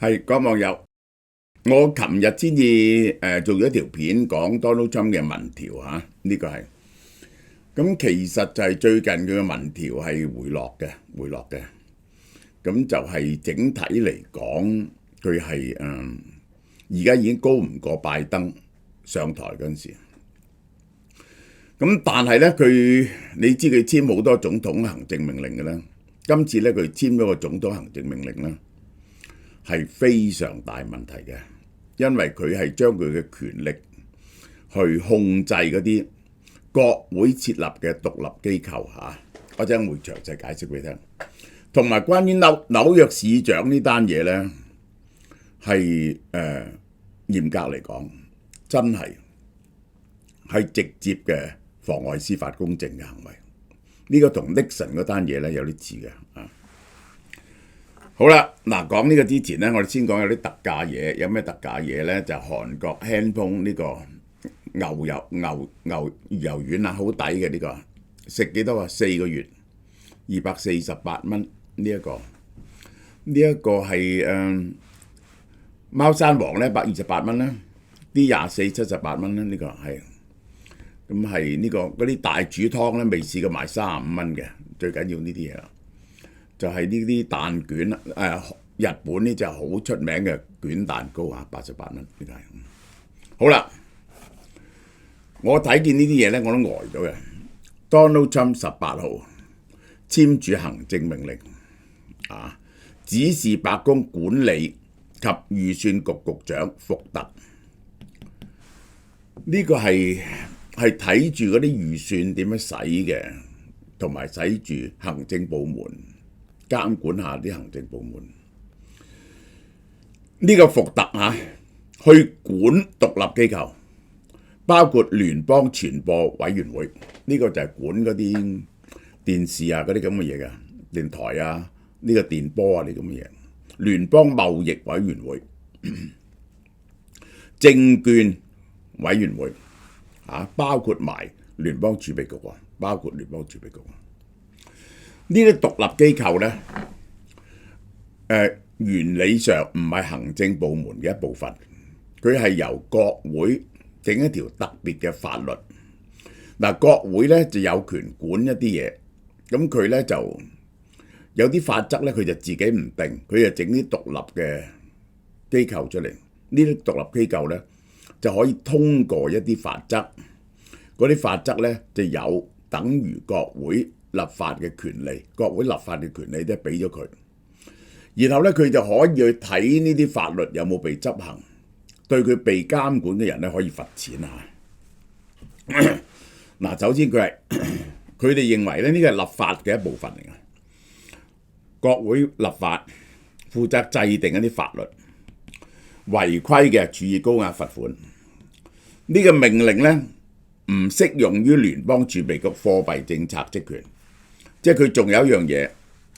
係各位網友，我琴日先至做咗一條片講 Donald Trump 嘅民調嚇，呢個係咁其實就係最近佢嘅民調係回落嘅，咁就係整體嚟講，佢係而家已經高唔過拜登上台嗰陣時。咁但係咧，你知佢簽好多總統行政命令嘅啦，今次咧佢簽咗個總統行政命令啦。係非常大問題嘅，因為佢係將佢嘅權力去控制嗰啲國會設立嘅獨立機構嚇，我陣會詳細解釋俾你聽。同埋關於紐約市長呢單嘢咧，係嚴格嚟講，真係直接嘅妨礙司法公正嘅行為。呢個同 Nixon 嗰單嘢咧有啲似嘅啊。好啦，嗱講呢個之前咧，我哋先講有啲特價嘢。有咩特價嘢咧？就韓國 Handphone 呢個牛油丸啊，好抵嘅呢個，食幾多啊？4個月248蚊呢一個，係貓山王咧128蚊啦，啲24 78蚊啦，呢個係咁係呢個嗰啲大煮湯咧，未試過賣35蚊嘅，最緊要呢啲嘢啦。就係呢啲蛋卷日本呢就好出名嘅卷蛋糕啊，88蚊呢個係。好啦，我睇見呢啲嘢咧，我都呆咗嘅。Donald Trump 18號簽署行政命令啊，指示白宮管理及預算局局長福特。呢個係睇住嗰啲預算點樣使嘅，同埋使住行政部門。監管下啲行政部門，呢個福特去管獨立機構，包括聯邦傳播委員會，呢個就係管嗰啲電視啊嗰啲咁嘅嘢嘅電台啊，呢個電波啊呢咁嘅嘢，聯邦貿易委員會、證券委員會包括埋聯邦儲備局喎，包括聯邦儲備局。呢啲獨立機構咧，原理上唔係行政部門嘅一部分，佢係由國會整一條特別嘅法律。嗱，國會咧就有權管一啲嘢，咁佢咧就有啲法則咧，佢就自己唔定，佢就整啲獨立嘅機構出嚟。呢啲獨立機構咧就可以通過一啲法則，嗰啲法則咧就有等於國會立法嘅權利，國會立法嘅權利都俾咗佢，然後咧佢就可以去睇呢啲法律有冇被執行，對佢被監管嘅人咧可以罰錢啊！嗱，首先佢哋認為咧呢個係立法嘅一部分嚟嘅，國會立法負責制定一啲法律，違規嘅處以高額罰款。呢個命令咧唔適用於聯邦儲備局貨幣政策職權。即係佢仲有一樣嘢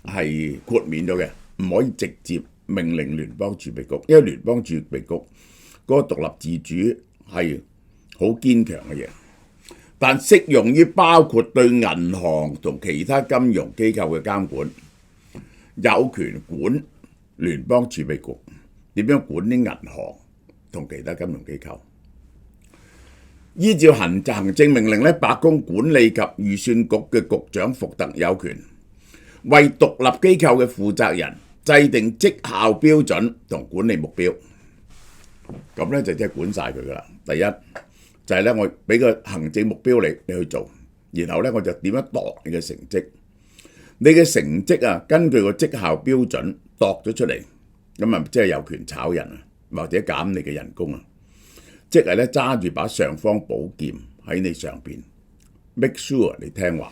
係豁免咗嘅，唔可以直接命令聯邦儲備局，因為聯邦儲備局嗰個獨立自主係好堅強嘅嘢，但適用於包括對銀行同其他金融機構嘅監管，有權管聯邦儲備局點樣管啲銀行同其他金融機構。依照行政命令咧，白宮管理及預算局嘅局長福特有權為獨立機構嘅負責人制定績效標準同管理目標。咁咧就即係管晒佢噶啦。第一就係咧，我俾個行政目標你去做，然後咧我就點樣度你嘅成績。你嘅成績啊，根據個績效標準度咗出嚟，咁啊即係有權炒人啊，或者減你嘅人工啊。即係咧揸住把尚方寶劍喺你上邊 ，make sure 你聽話，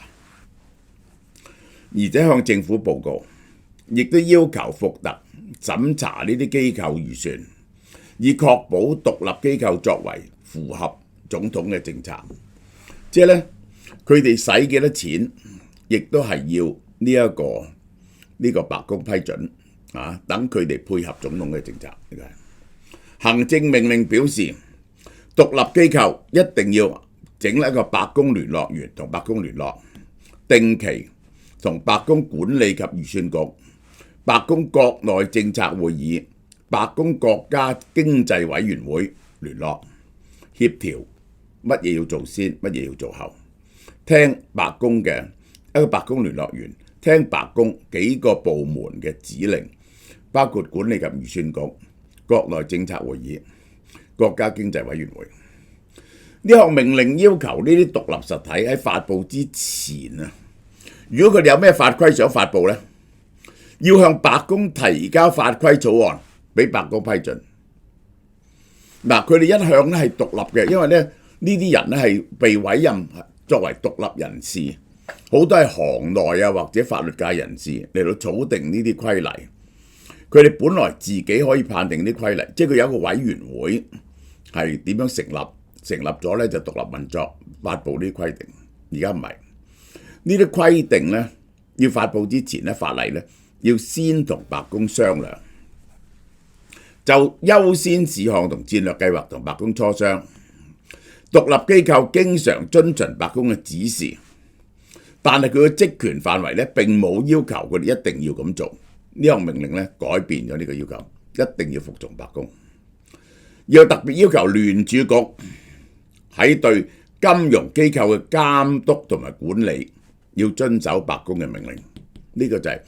而且向政府報告，亦都要求福特審查呢啲機構預算，以確保獨立機構作為符合總統嘅政策。即係咧，佢哋使幾多錢，亦都係要呢個白宮批准啊，等佢哋配合總統嘅政策。行政命令表示，獨立機構一定要整一個白宮聯絡員同白宮聯絡，定期同白宮管理及預算局、白宮國內政策會議白宮國家經濟委員會聯絡協調乜嘢要做先，乜嘢要做後，聽白宮嘅一個白宮聯絡員聽白宮幾個部門嘅指令，包括管理及預算局、國內政策會議、國家經濟委員會。呢項命令要求呢啲獨立實體喺發布之前啊，如果佢哋有咩法規想發布呢，要向白宮提交法規草案俾白宮批准。嗱，佢哋一向咧係獨立嘅，因為咧呢啲人咧係被委任作為獨立人士，好多係行內啊或者法律界人士嚟到草定呢啲規例。佢哋本來自己可以判定啲規例，即係佢有一個委員會係點樣成立咗咧就獨立運作，發布呢啲規定。而家唔係呢啲規定咧，要發布之前咧法例咧要先同白宮商量，就優先事項同戰略計劃同白宮磋商。獨立機構經常遵循白宮嘅指示，但係佢嘅職權範圍咧並冇要求佢哋一定要咁做。呢項命令咧改變咗呢個要求，一定要服從白宮。又特別要求聯儲局喺對金融機構嘅監督同埋管理要遵守白宮嘅命令。呢個就係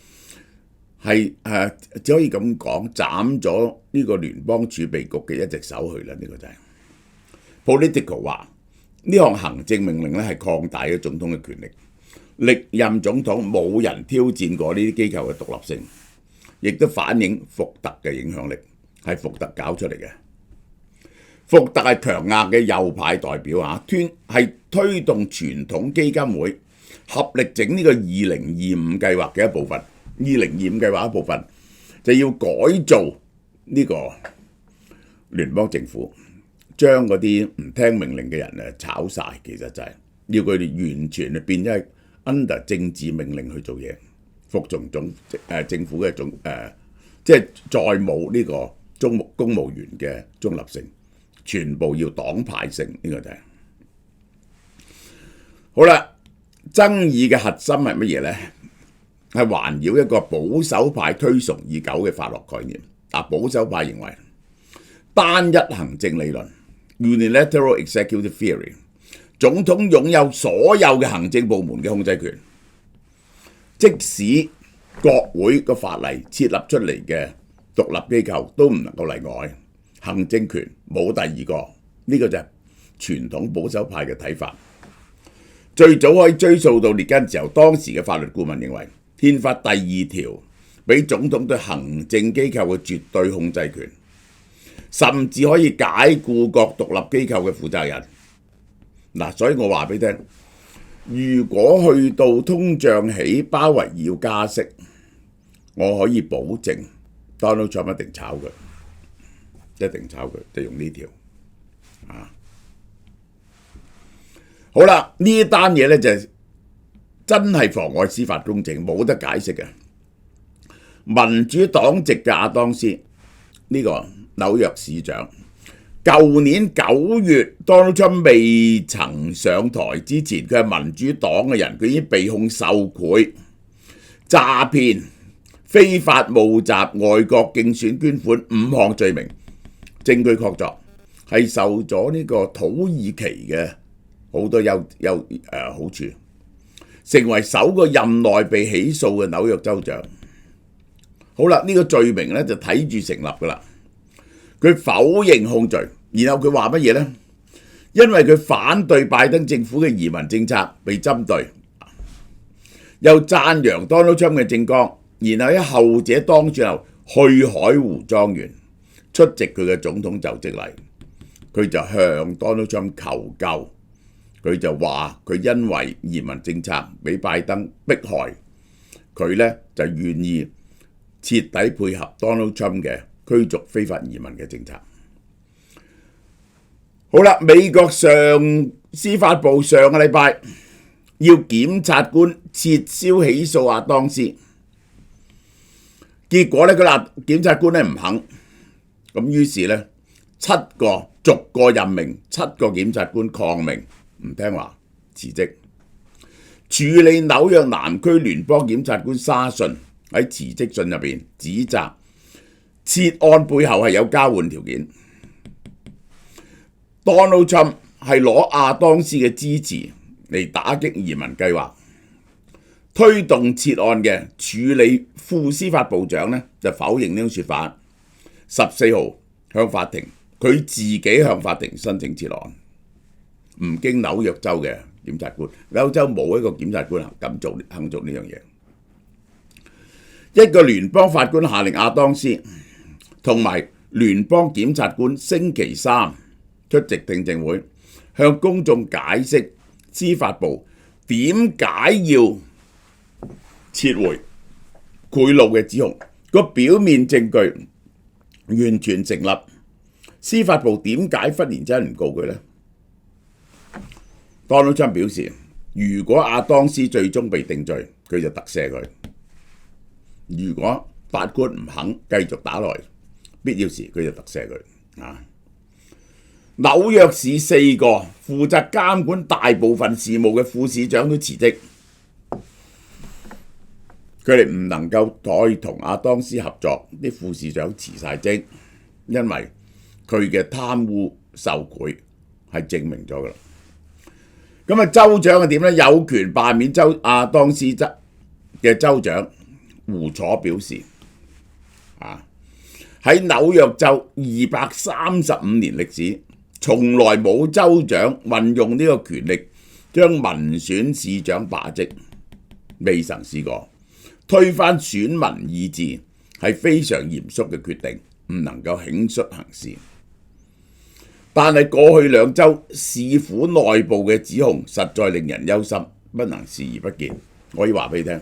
只可以咁講，斬咗呢個聯邦儲備局嘅一隻手去啦。呢個就係 Politico 話呢項行政命令咧係擴大咗總統嘅權力，歷任總統冇人挑戰過呢啲機構嘅獨立性，亦都反映福特嘅影響力係福特搞出嚟嘅。福特係強硬嘅右派代表啊，係推動傳統基金會合力整呢個2025計劃嘅一部分。2025計劃一部分就要改造呢個聯邦政府，將嗰啲唔聽命令嘅人炒晒，其實就係要佢哋完全變咗係 under 政治命令去做嘢，服從政府嘅即係再冇呢個公務員嘅中立性，全部要黨派性。呢個就係好啦。爭議嘅核心係乜嘢呢？係環繞一個保守派推崇已久嘅法學概念。保守派認為單一行政理論 （Unilateral Executive Theory），總統擁有所有嘅行政部門嘅控制權，即使國會個法例設立出嚟嘅獨立機構都唔能夠例外。行政權冇第二個，呢個就係傳統保守派嘅睇法。最早可以追溯到列根時候，當時嘅法律顧問認為憲法第2條俾總統對行政機構嘅絕對控制權，甚至可以解僱各獨立機構嘅負責人。所以我話俾你聽，如果去到通脹起，鮑威爾要加息，我可以保證 Donald Trump 一定炒佢，就用呢條。好啦，呢單嘢咧就真係妨礙司法公正，冇得解釋嘅。民主黨籍嘅亞當斯呢個紐約市長，舊年9月 Donald Trump 未曾上台之前，佢係民主黨嘅人，佢已經被控受賄、詐騙、非法募集外國競選捐款5項罪名，證據確鑿，係受咗呢個土耳其嘅好多好處，成為首個任內被起訴嘅紐約州長。好啦，呢個罪名咧就睇住成立噶啦。佢否認控罪，然後佢話乜嘢呢？因為佢反對拜登政府嘅移民政策被針對，又讚揚 Donald Trump 嘅政綱，然後喺後者當選後去海湖莊園出席佢嘅總統就職禮，佢就向 Donald Trump 求救。佢就話佢因為移民政策俾拜登迫害，佢咧就願意徹底配合 Donald Trump 嘅驅逐非法移民嘅政策。好啦，美國司法部上個禮拜要檢察官撤銷起訴亞當斯，結果咧檢察官咧唔肯，咁於是咧逐個任命7個檢察官抗命。唔聽話辭職。處理紐約南區聯邦檢察官沙遜喺辭職信入邊指責撤案背後係有交換條件。Donald Trump 係攞亞當斯嘅支持嚟打擊移民計劃，推動撤案嘅處理副司法部長呢就否認呢種說法。14號向法庭，佢自己向法庭申請撤案，唔經紐約州嘅檢察官，紐州冇一個檢察官肯做呢樣嘢。一個聯邦法官下令亞當斯同埋聯邦檢察官星期三出席聽證會，向公眾解釋司法部點解要撤回賄賂嘅指控，個表面證據完全成立。司法部點解忽然之間唔告佢呢？ Donald Trump 表示，如果亞當斯最終被定罪，佢就特赦佢；如果法官唔肯繼續打落去，必要時佢就特赦佢。紐約市4個負責監管大部分事務嘅副市長都辭職，佢哋唔能夠再同亞當斯合作，啲副市長辭晒職，因為佢嘅貪污受賄係證明咗㗎啦。咁州長係點呢？有權罷免亞當斯嘅州長胡楚表示，喺紐約州235年歷史，從來冇州長運用呢個權力將民選市長罷職，未曾試過。推翻選民意志係非常嚴肅嘅決定，唔能夠輕率行事。但係過去2週市府內部嘅指控實在令人憂心，不能視而不見。我可以話俾你聽，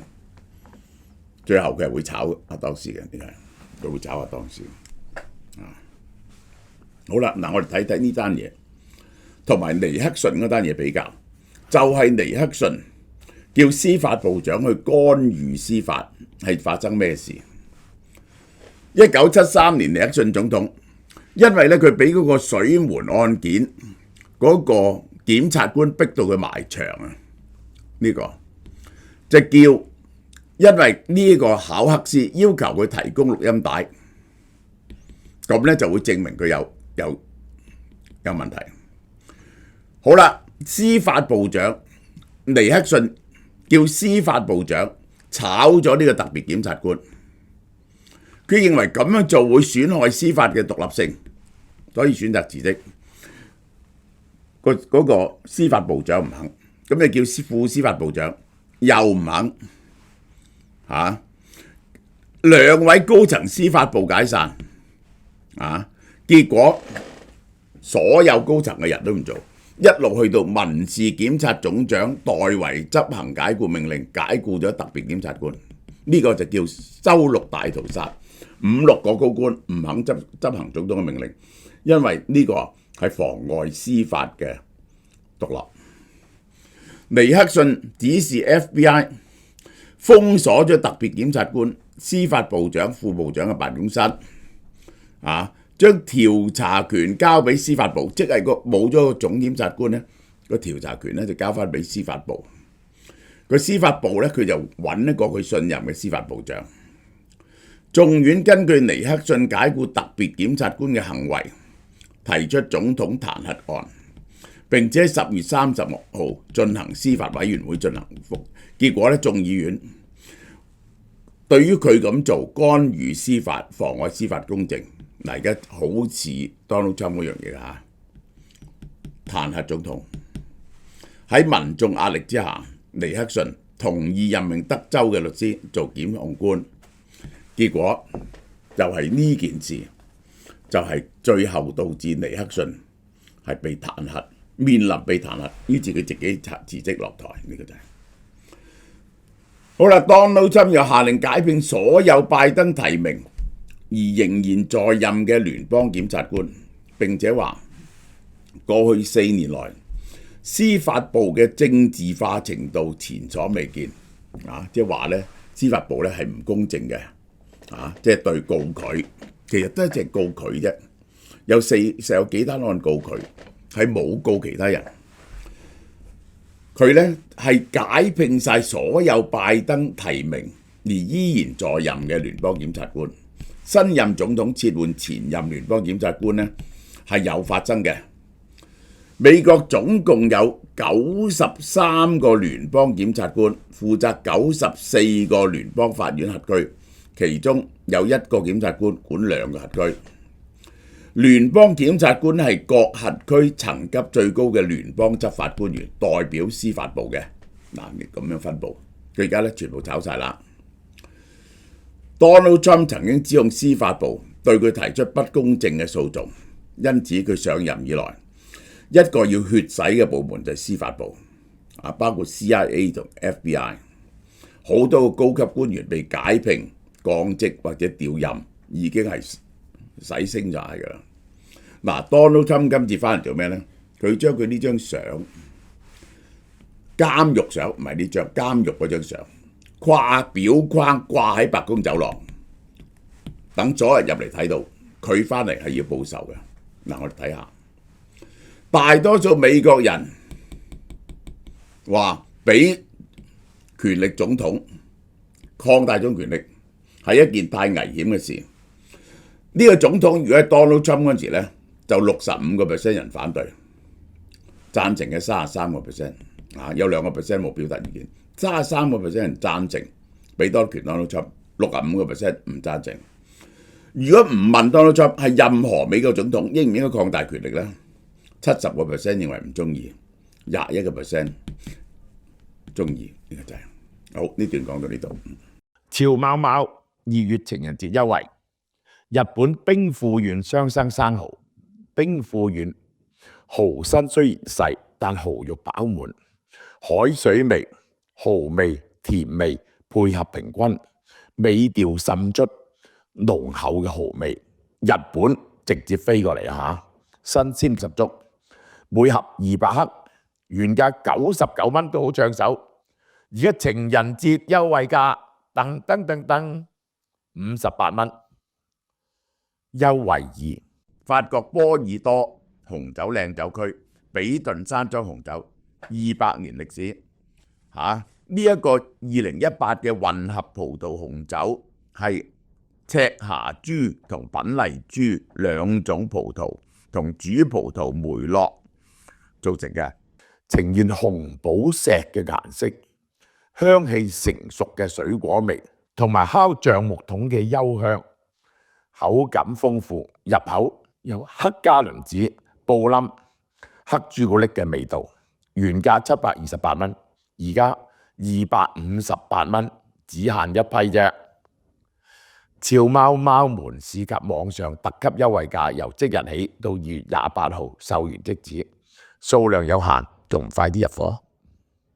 最後佢係會炒亞當斯嘅，點解？佢會炒亞當斯。好啦，嗱，我哋睇睇呢單嘢同埋尼克遜嗰單嘢比較，就係尼克遜叫司法部長去干預司法，係發生咩事？1973年尼克遜總統，因為咧佢俾嗰個水門案件嗰個檢察官逼到佢埋牆啊，呢個就叫，因為呢個考克斯要求佢提供錄音帶，咁咧就會證明佢有問題。好啦，司法部長尼克遜叫司法部長炒咗呢個特別檢察官，佢認為咁樣做會損害司法嘅獨立性，所以選擇辭職。嗰個司法部長唔肯，咁你叫副司法部長又唔肯，兩位高層司法部解散，結果所有高層嘅人都唔做，一路去到民事檢察總長代為執行解僱命令，解僱咗特別檢察官。呢個就叫周六大屠殺，5、6個高官唔肯執行總統嘅命令，因為呢個係妨礙司法嘅獨立。尼克遜指示 FBI 封鎖咗特別檢察官、司法部長、副部長嘅辦公室，將調查權交俾司法部，即係冇咗個總檢察官咧，個調查權咧就交翻俾司法部。個司法部咧佢就揾一個佢信任嘅司法部長。眾院根據尼克遜解僱特別檢察官嘅行為，提出總統彈劾案，並且喺10月30號進行司法委員會進行復。結果咧，眾議院對於佢咁做干預司法、妨礙司法公正。嗱，而家好似 Donald Trump 嗰樣嘢嚇，彈劾總統。喺民眾壓力之下，尼克遜同意任命德州嘅律師做檢控官，結果就係呢件事，就係最後導致尼克遜係被彈劾，面臨被彈劾，於是佢自己辭職落台。呢個就係好啦。Donald Trump 又下令解聘所有拜登提名而仍然在任嘅聯邦檢察官，並且話過去4年來司法部嘅政治化程度前所未見，即係話咧司法部咧係唔公正嘅，即係對告佢，其實都係淨係告佢啫，有幾單案告佢，係冇告其他人。佢咧係解聘晒所有拜登提名而依然在任嘅聯邦檢察官。新任總統撤換前任聯邦檢察官呢係有發生嘅。美國總共有93個聯邦檢察官，負責94個聯邦法院轄區，其中有1個檢察官管2個轄區。聯邦檢察官係各轄區層級最高嘅聯邦執法官員，代表司法部嘅。嗱，咁樣分佈，佢而家咧全部炒晒啦。Donald Trump 曾經指控司法部對佢提出不公正嘅訴訟，因此佢上任以來一個要血洗嘅部門就係司法部，包括 CIA 同 FBI， 好多高級官員被解聘、降職或者調任，已經係洗清晒㗎啦。嗱，Donald Trump 今次翻嚟做咩呢？佢將佢呢張相，監獄相，唔係呢張監獄嗰張相，裱框掛喺白宮走廊，等所有人入嚟睇到，佢翻嚟係要報仇嘅。嗱，我哋睇下，大多數美國人話俾權力總統擴大種權力係一件太危險嘅事。呢個總統如果喺 Donald Trump 嗰陣時咧，就65% 人反對，贊成嘅33%，有2% 冇表達意見，33% 人贊成俾多權 Donald Trump，65% 唔贊成。如果唔問 Donald Trump 係任何美國總統應唔應該擴大權力咧，70% 認為唔中意，21% 中意，呢個就係好。呢段講到呢度。潮貓貓2月情人節優惠。日本兵庫縣雙生生蠔，兵庫縣蠔身雖然細，但蠔肉飽滿，海水味、蠔味、甜味配合平均，味調滲出濃厚嘅蠔味。日本直接飛過嚟嚇，新鮮十足。每盒200克，原價99蚊都好搶手。而家情人節優惠價，噔噔噔噔，58蚊。優惠2，法國波爾多紅酒靚酒區，比頓山莊紅酒200年歷史。呢一個2018嘅混合葡萄紅酒係赤霞珠同品麗珠兩種葡萄同主葡萄梅洛造成嘅，呈現紅寶石嘅顏色，香氣成熟嘅水果味，同埋烤橡木桶嘅幽香。口感豐富，入口有黑加侖子、布冧、黑朱古力嘅味道。原價728蚊，而家258蚊，只限一批啫。潮貓貓門市及網上特級優惠價由即日起到2月28號售完即止，數量有限，仲唔快啲入貨？